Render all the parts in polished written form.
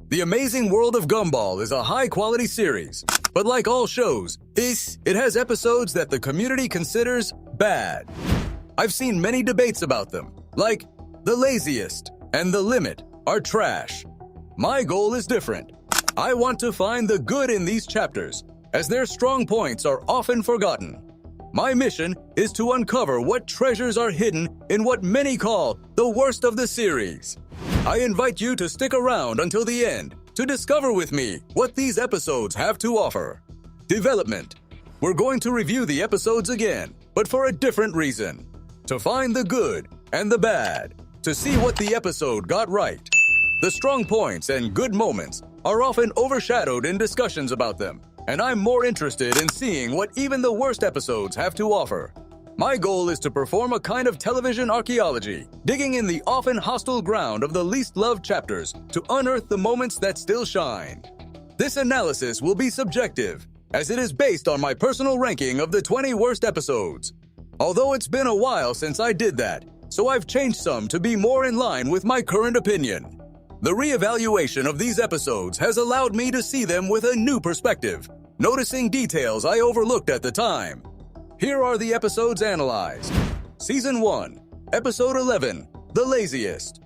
The Amazing World of Gumball is a high-quality series, but like all shows, it has episodes that the community considers bad. I've seen many debates about them, like the laziest and the limit are trash. My goal is different. I want to find the good in these chapters, as their strong points are often forgotten. My mission is to uncover what treasures are hidden in what many call the worst of the series. I invite you to stick around until the end to discover with me what these episodes have to offer. Development. We're going to review the episodes again, but for a different reason. To find the good and the bad, to see what the episode got right. The strong points and good moments are often overshadowed in discussions about them, and I'm more interested in seeing what even the worst episodes have to offer. My goal is to perform a kind of television archaeology, digging in the often hostile ground of the least loved chapters to unearth the moments that still shine. This analysis will be subjective, as it is based on my personal ranking of the 20 worst episodes. Although it's been a while since I did that, so I've changed some to be more in line with my current opinion. The reevaluation of these episodes has allowed me to see them with a new perspective, noticing details I overlooked at the time. Here are the episodes analyzed. Season 1, Episode 11, The Laziest.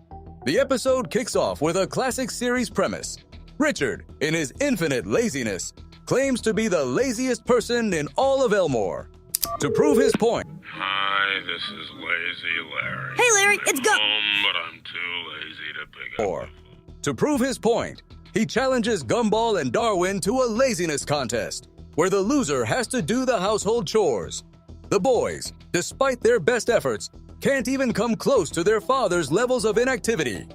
The episode kicks off with a classic series premise. Richard, in his infinite laziness, claims to be the laziest person in all of Elmore. To prove his point... Hi, this is Lazy Larry. Hey Larry, it's Gumball. But I'm too lazy to pick up. To prove his point, he challenges Gumball and Darwin to a laziness contest, where the loser has to do the household chores. The boys, despite their best efforts, can't even come close to their father's levels of inactivity.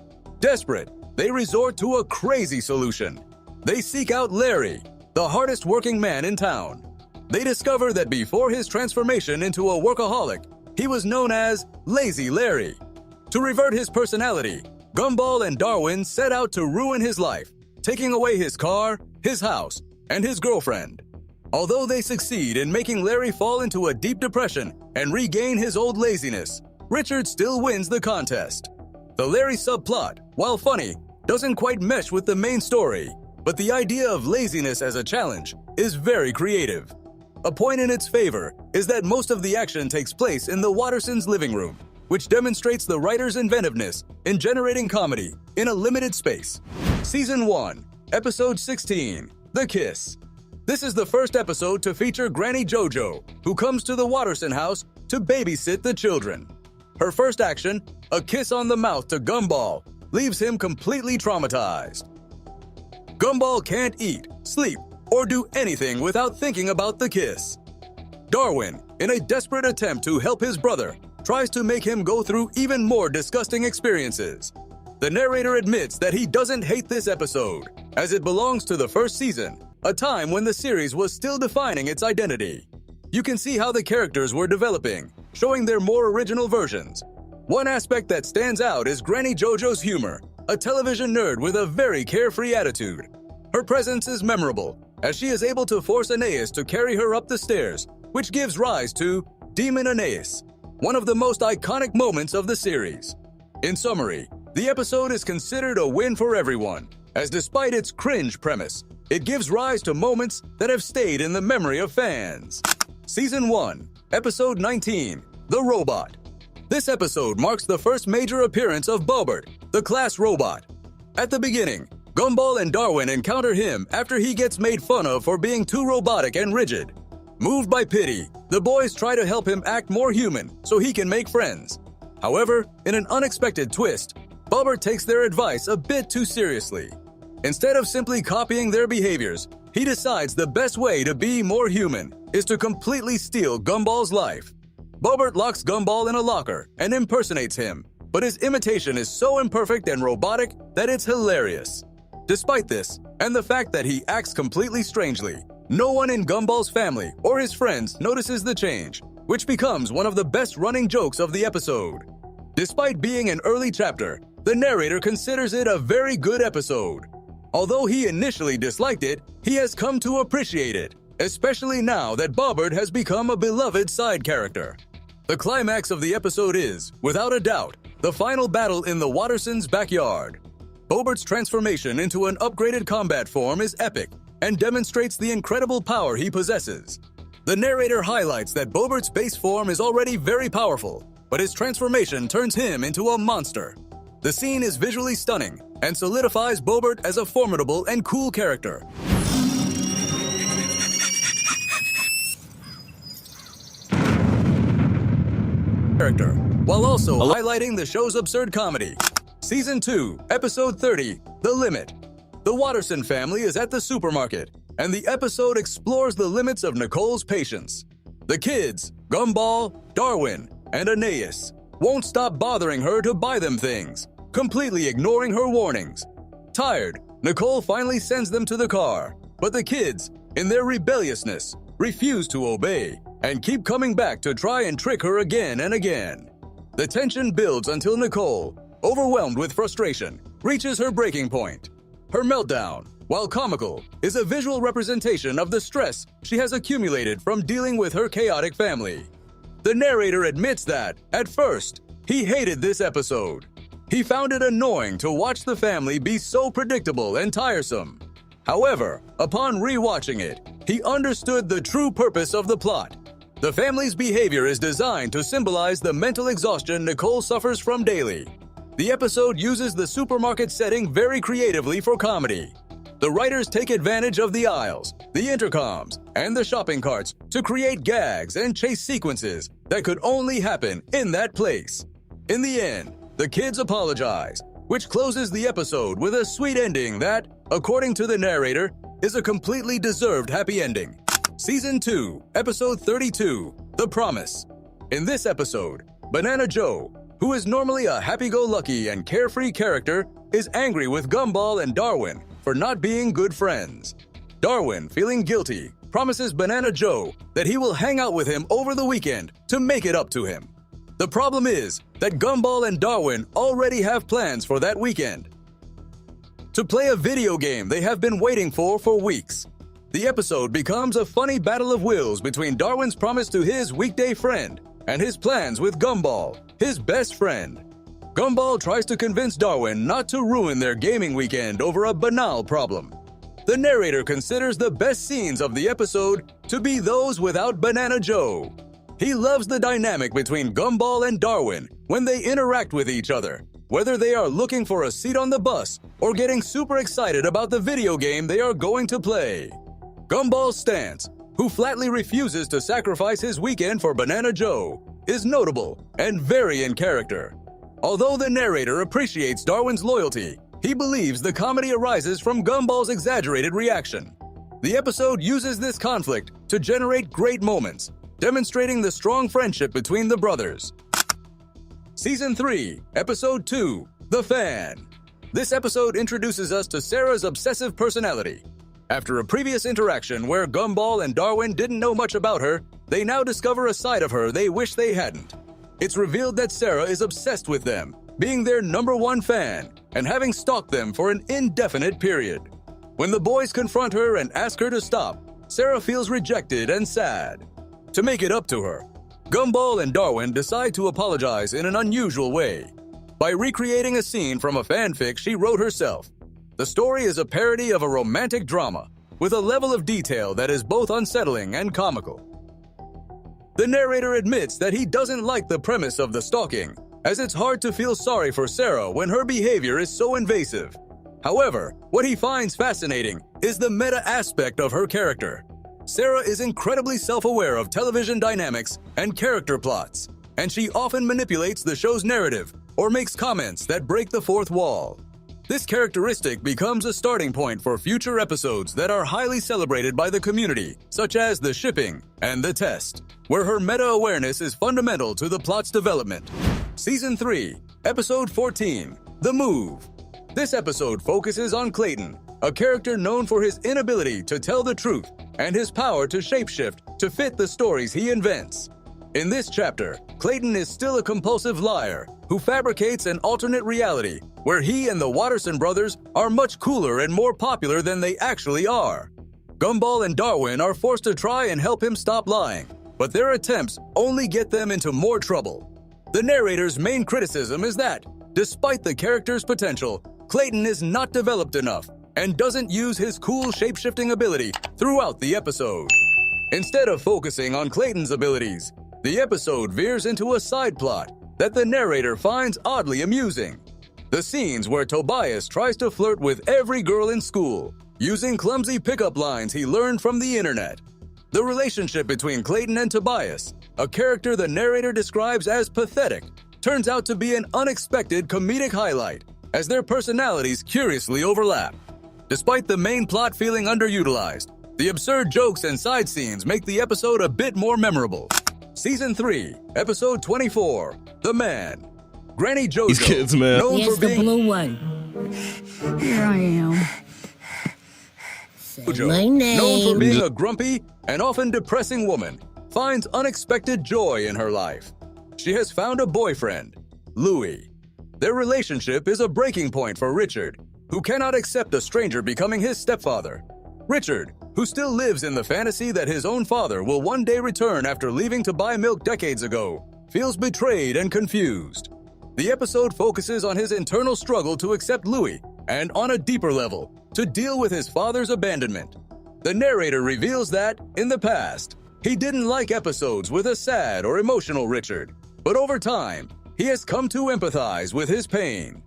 Desperate, they resort to a crazy solution. They seek out Larry, the hardest working man in town. They discover that before his transformation into a workaholic, he was known as Lazy Larry. To revert his personality, Gumball and Darwin set out to ruin his life, taking away his car, his house, and his girlfriend. Although they succeed in making Larry fall into a deep depression and regain his old laziness, Richard still wins the contest. The Larry subplot, while funny, doesn't quite mesh with the main story, but the idea of laziness as a challenge is very creative. A point in its favor is that most of the action takes place in the Wattersons' living room, which demonstrates the writer's inventiveness in generating comedy in a limited space. Season 1, Episode 16, The Kiss. This is the first episode to feature Granny JoJo, who comes to the Watterson house to babysit the children. Her first action, a kiss on the mouth to Gumball, leaves him completely traumatized. Gumball can't eat, sleep, or do anything without thinking about the kiss. Darwin, in a desperate attempt to help his brother, tries to make him go through even more disgusting experiences. The narrator admits that he doesn't hate this episode, as it belongs to the first season, a time when the series was still defining its identity. You can see how the characters were developing, showing their more original versions. One aspect that stands out is Granny JoJo's humor, a television nerd with a very carefree attitude. Her presence is memorable, as she is able to force Aeneas to carry her up the stairs, which gives rise to Demon Aeneas, one of the most iconic moments of the series. In summary, the episode is considered a win for everyone, as despite its cringe premise, it gives rise to moments that have stayed in the memory of fans. Season 1, Episode 19, The Robot. This episode marks the first major appearance of Bobbert, the class robot. At the beginning, Gumball and Darwin encounter him after he gets made fun of for being too robotic and rigid. Moved by pity, the boys try to help him act more human so he can make friends. However, in an unexpected twist, Bobbert takes their advice a bit too seriously. Instead of simply copying their behaviors, he decides the best way to be more human is to completely steal Gumball's life. Bobbert locks Gumball in a locker and impersonates him, but his imitation is so imperfect and robotic that it's hilarious. Despite this, and the fact that he acts completely strangely, no one in Gumball's family or his friends notices the change, which becomes one of the best running jokes of the episode. Despite being an early chapter, the narrator considers it a very good episode. Although he initially disliked it, he has come to appreciate it, especially now that Bobbert has become a beloved side character. The climax of the episode is, without a doubt, the final battle in the Wattersons' backyard. Bobert's transformation into an upgraded combat form is epic and demonstrates the incredible power he possesses. The narrator highlights that Bobert's base form is already very powerful, but his transformation turns him into a monster. The scene is visually stunning and solidifies Bobert as a formidable and cool character. While also highlighting the show's absurd comedy. Season 2, Episode 30, The Limit. The Watterson family is at the supermarket, and the episode explores the limits of Nicole's patience. The kids, Gumball, Darwin, and Aeneas, won't stop bothering her to buy them things, completely ignoring her warnings. Tired, Nicole finally sends them to the car, but the kids, in their rebelliousness, refuse to obey and keep coming back to try and trick her again and again. The tension builds until Nicole, overwhelmed with frustration, reaches her breaking point. Her meltdown, while comical, is a visual representation of the stress she has accumulated from dealing with her chaotic family. The narrator admits that, at first, he hated this episode. He found it annoying to watch the family be so predictable and tiresome. However, upon rewatching it, he understood the true purpose of the plot. The family's behavior is designed to symbolize the mental exhaustion Nicole suffers from daily. The episode uses the supermarket setting very creatively for comedy. The writers take advantage of the aisles, the intercoms, and the shopping carts to create gags and chase sequences that could only happen in that place. In the end, the kids apologize, which closes the episode with a sweet ending that, according to the narrator, is a completely deserved happy ending. Season 2, Episode 32, The Promise. In this episode, Banana Joe, who is normally a happy-go-lucky and carefree character, is angry with Gumball and Darwin for not being good friends. Darwin, feeling guilty, promises Banana Joe that he will hang out with him over the weekend to make it up to him. The problem is that Gumball and Darwin already have plans for that weekend. To play a video game they have been waiting for weeks. The episode becomes a funny battle of wills between Darwin's promise to his weekday friend and his plans with Gumball, his best friend. Gumball tries to convince Darwin not to ruin their gaming weekend over a banal problem. The narrator considers the best scenes of the episode to be those without Banana Joe. He loves the dynamic between Gumball and Darwin when they interact with each other, whether they are looking for a seat on the bus or getting super excited about the video game they are going to play. Gumball's stance, who flatly refuses to sacrifice his weekend for Banana Joe, is notable and very in character. Although the narrator appreciates Darwin's loyalty, he believes the comedy arises from Gumball's exaggerated reaction. The episode uses this conflict to generate great moments, demonstrating the strong friendship between the brothers. Season 3, Episode 2, The Fan. This episode introduces us to Sarah's obsessive personality. After a previous interaction where Gumball and Darwin didn't know much about her, they now discover a side of her they wish they hadn't. It's revealed that Sarah is obsessed with them, being their #1 fan, and having stalked them for an indefinite period. When the boys confront her and ask her to stop, Sarah feels rejected and sad. To make it up to her, Gumball and Darwin decide to apologize in an unusual way, by recreating a scene from a fanfic she wrote herself. The story is a parody of a romantic drama, with a level of detail that is both unsettling and comical. The narrator admits that he doesn't like the premise of the stalking, as it's hard to feel sorry for Sarah when her behavior is so invasive. However, what he finds fascinating is the meta aspect of her character. Sarah is incredibly self-aware of television dynamics and character plots, and she often manipulates the show's narrative or makes comments that break the fourth wall. This characteristic becomes a starting point for future episodes that are highly celebrated by the community, such as The Shipping and The Test, where her meta-awareness is fundamental to the plot's development. Season 3, Episode 14, The Move. This episode focuses on Clayton, a character known for his inability to tell the truth and his power to shapeshift to fit the stories he invents. In this chapter, Clayton is still a compulsive liar who fabricates an alternate reality where he and the Watterson brothers are much cooler and more popular than they actually are. Gumball and Darwin are forced to try and help him stop lying, but their attempts only get them into more trouble. The narrator's main criticism is that, despite the character's potential, Clayton is not developed enough and doesn't use his cool shape-shifting ability throughout the episode. Instead of focusing on Clayton's abilities, the episode veers into a side plot that the narrator finds oddly amusing. The scenes where Tobias tries to flirt with every girl in school, using clumsy pickup lines he learned from the internet. The relationship between Clayton and Tobias, a character the narrator describes as pathetic, turns out to be an unexpected comedic highlight, as their personalities curiously overlap. Despite the main plot feeling underutilized, the absurd jokes and side scenes make the episode a bit more memorable. Season 3, Episode 24, The Man. Granny Jojo, These kids, man. known Here's for the being blue one. Here I am. Say Jojo, my known for name. being a grumpy and often depressing woman, finds unexpected joy in her life. She has found a boyfriend, Louis. Their relationship is a breaking point for Richard, who cannot accept a stranger becoming his stepfather. Richard, who still lives in the fantasy that his own father will one day return after leaving to buy milk decades ago, feels betrayed and confused. The episode focuses on his internal struggle to accept Louis and, on a deeper level, to deal with his father's abandonment. The narrator reveals that, in the past, he didn't like episodes with a sad or emotional Richard, but over time, he has come to empathize with his pain.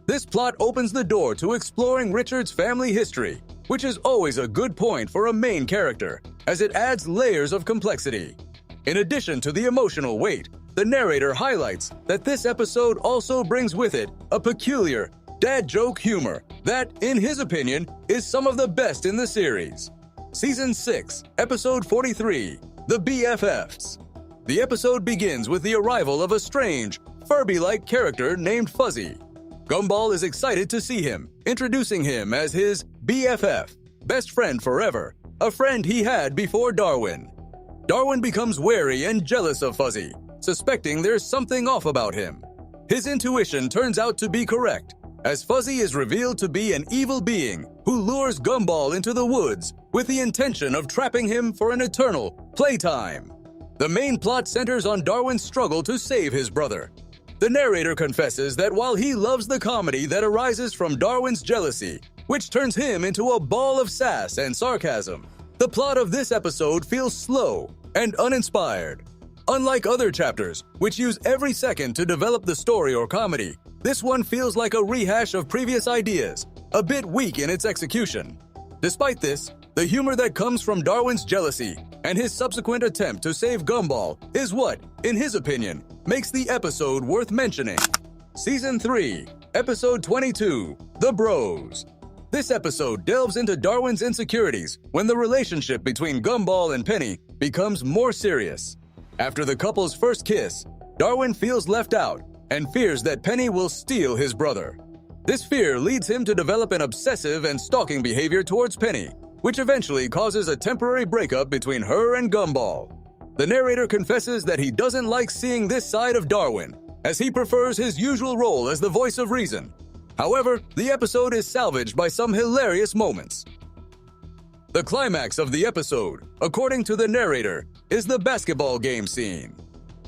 This plot opens the door to exploring Richard's family history, which is always a good point for a main character, as it adds layers of complexity. In addition to the emotional weight, the narrator highlights that this episode also brings with it a peculiar, dad joke humor that, in his opinion, is some of the best in the series. Season 6, Episode 43, The BFFs. The episode begins with the arrival of a strange, Furby-like character named Fuzzy. Gumball is excited to see him, introducing him as his BFF, best friend forever, a friend he had before Darwin. Darwin becomes wary and jealous of Fuzzy, suspecting there's something off about him. His intuition turns out to be correct, as Fuzzy is revealed to be an evil being who lures Gumball into the woods with the intention of trapping him for an eternal playtime. The main plot centers on Darwin's struggle to save his brother. The narrator confesses that while he loves the comedy that arises from Darwin's jealousy, which turns him into a ball of sass and sarcasm, the plot of this episode feels slow and uninspired. Unlike other chapters, which use every second to develop the story or comedy, this one feels like a rehash of previous ideas, a bit weak in its execution. Despite this, the humor that comes from Darwin's jealousy and his subsequent attempt to save Gumball is what, in his opinion, makes the episode worth mentioning. Season 3, Episode 22, The Bros. This episode delves into Darwin's insecurities when the relationship between Gumball and Penny becomes more serious. After the couple's first kiss, Darwin feels left out and fears that Penny will steal his brother. This fear leads him to develop an obsessive and stalking behavior towards Penny, which eventually causes a temporary breakup between her and Gumball. The narrator confesses that he doesn't like seeing this side of Darwin, as he prefers his usual role as the voice of reason. However, the episode is salvaged by some hilarious moments. The climax of the episode, according to the narrator, is the basketball game scene.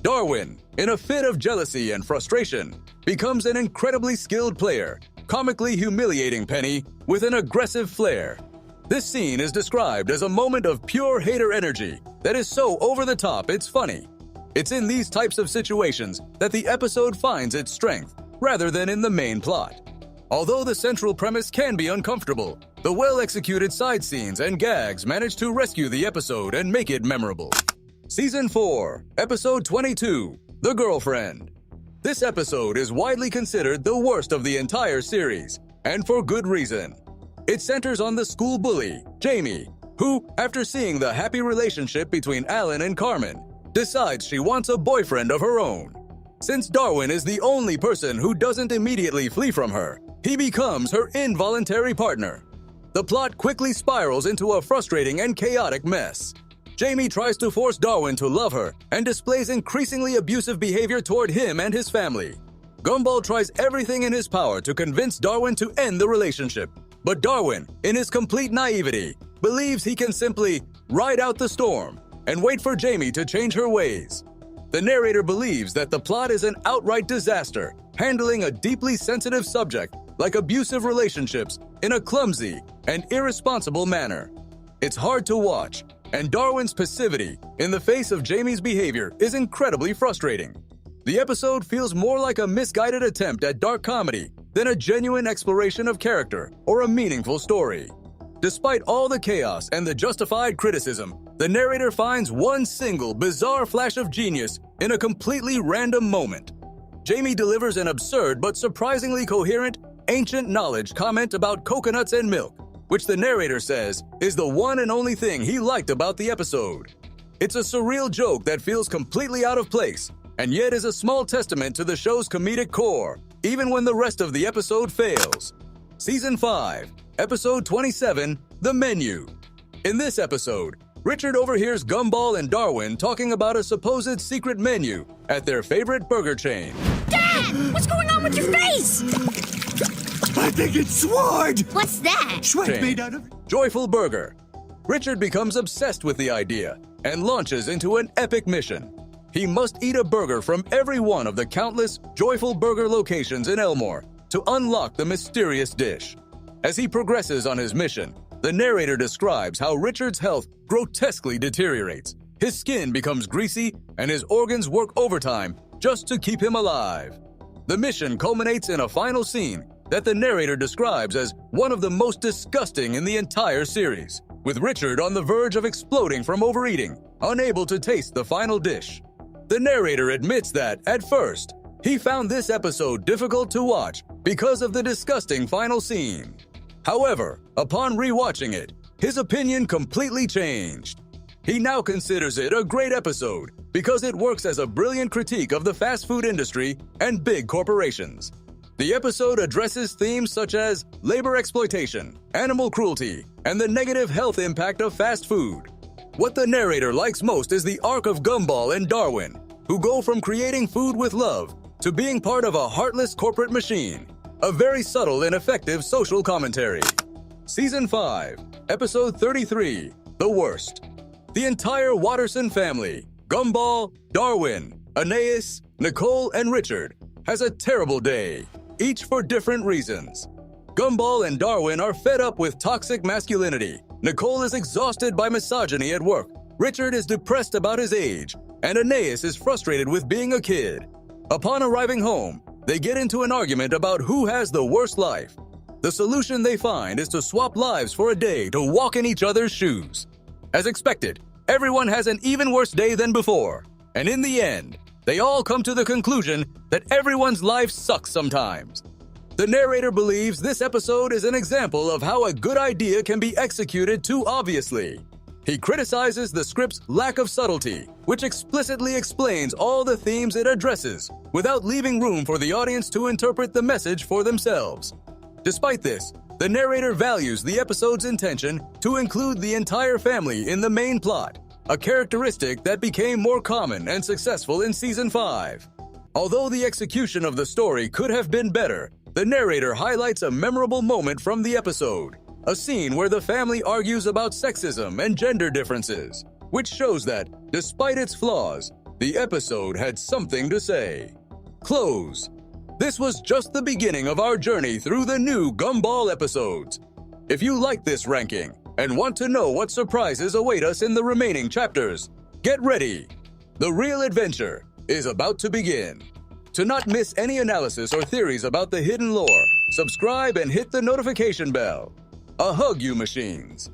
Darwin, in a fit of jealousy and frustration, becomes an incredibly skilled player, comically humiliating Penny with an aggressive flair. This scene is described as a moment of pure hater energy that is so over the top it's funny. It's in these types of situations that the episode finds its strength, rather than in the main plot. Although the central premise can be uncomfortable, the well-executed side scenes and gags manage to rescue the episode and make it memorable. Season 4, Episode 22, The Girlfriend. This episode is widely considered the worst of the entire series, and for good reason. It centers on the school bully, Jamie, who, after seeing the happy relationship between Alan and Carmen, decides she wants a boyfriend of her own. Since Darwin is the only person who doesn't immediately flee from her, he becomes her involuntary partner. The plot quickly spirals into a frustrating and chaotic mess. Jamie tries to force Darwin to love her and displays increasingly abusive behavior toward him and his family. Gumball tries everything in his power to convince Darwin to end the relationship, but Darwin, in his complete naivety, believes he can simply ride out the storm and wait for Jamie to change her ways. The narrator believes that the plot is an outright disaster, handling a deeply sensitive subject like abusive relationships, in a clumsy and irresponsible manner. It's hard to watch, and Darwin's passivity in the face of Jamie's behavior is incredibly frustrating. The episode feels more like a misguided attempt at dark comedy than a genuine exploration of character or a meaningful story. Despite all the chaos and the justified criticism, the narrator finds one single bizarre flash of genius in a completely random moment. Jamie delivers an absurd but surprisingly coherent, ancient knowledge comment about coconuts and milk, which the narrator says is the one and only thing he liked about the episode. It's a surreal joke that feels completely out of place, and yet is a small testament to the show's comedic core, even when the rest of the episode fails. Season 5, Episode 27, The Menu. In this episode, Richard overhears Gumball and Darwin talking about a supposed secret menu at their favorite burger chain. Dad! What's going on with your face? I think it's sword! What's that? Sweat made out of... Joyful Burger. Richard becomes obsessed with the idea and launches into an epic mission. He must eat a burger from every one of the countless Joyful Burger locations in Elmore to unlock the mysterious dish. As he progresses on his mission, the narrator describes how Richard's health grotesquely deteriorates. His skin becomes greasy and his organs work overtime just to keep him alive. The mission culminates in a final scene that the narrator describes as one of the most disgusting in the entire series, with Richard on the verge of exploding from overeating, unable to taste the final dish. The narrator admits that, at first, he found this episode difficult to watch because of the disgusting final scene. However, upon rewatching it, his opinion completely changed. He now considers it a great episode because it works as a brilliant critique of the fast food industry and big corporations. The episode addresses themes such as labor exploitation, animal cruelty, and the negative health impact of fast food. What the narrator likes most is the arc of Gumball and Darwin, who go from creating food with love to being part of a heartless corporate machine. A very subtle and effective social commentary. Season 5, Episode 33, The Worst. The entire Watterson family, Gumball, Darwin, Aeneas, Nicole, and Richard, has a terrible day, each for different reasons. Gumball and Darwin are fed up with toxic masculinity. Nicole is exhausted by misogyny at work. Richard is depressed about his age, and Aeneas is frustrated with being a kid. Upon arriving home, they get into an argument about who has the worst life. The solution they find is to swap lives for a day to walk in each other's shoes. As expected, everyone has an even worse day than before, and in the end, they all come to the conclusion that everyone's life sucks sometimes. The narrator believes this episode is an example of how a good idea can be executed too obviously. He criticizes the script's lack of subtlety, which explicitly explains all the themes it addresses, without leaving room for the audience to interpret the message for themselves. Despite this, the narrator values the episode's intention to include the entire family in the main plot, a characteristic that became more common and successful in Season 5. Although the execution of the story could have been better, the narrator highlights a memorable moment from the episode, a scene where the family argues about sexism and gender differences, which shows that, despite its flaws, the episode had something to say. Close. This was just the beginning of our journey through the new Gumball episodes. If you like this ranking and want to know what surprises await us in the remaining chapters, get ready. The real adventure is about to begin. To not miss any analysis or theories about the hidden lore, subscribe and hit the notification bell. A hug, you machines.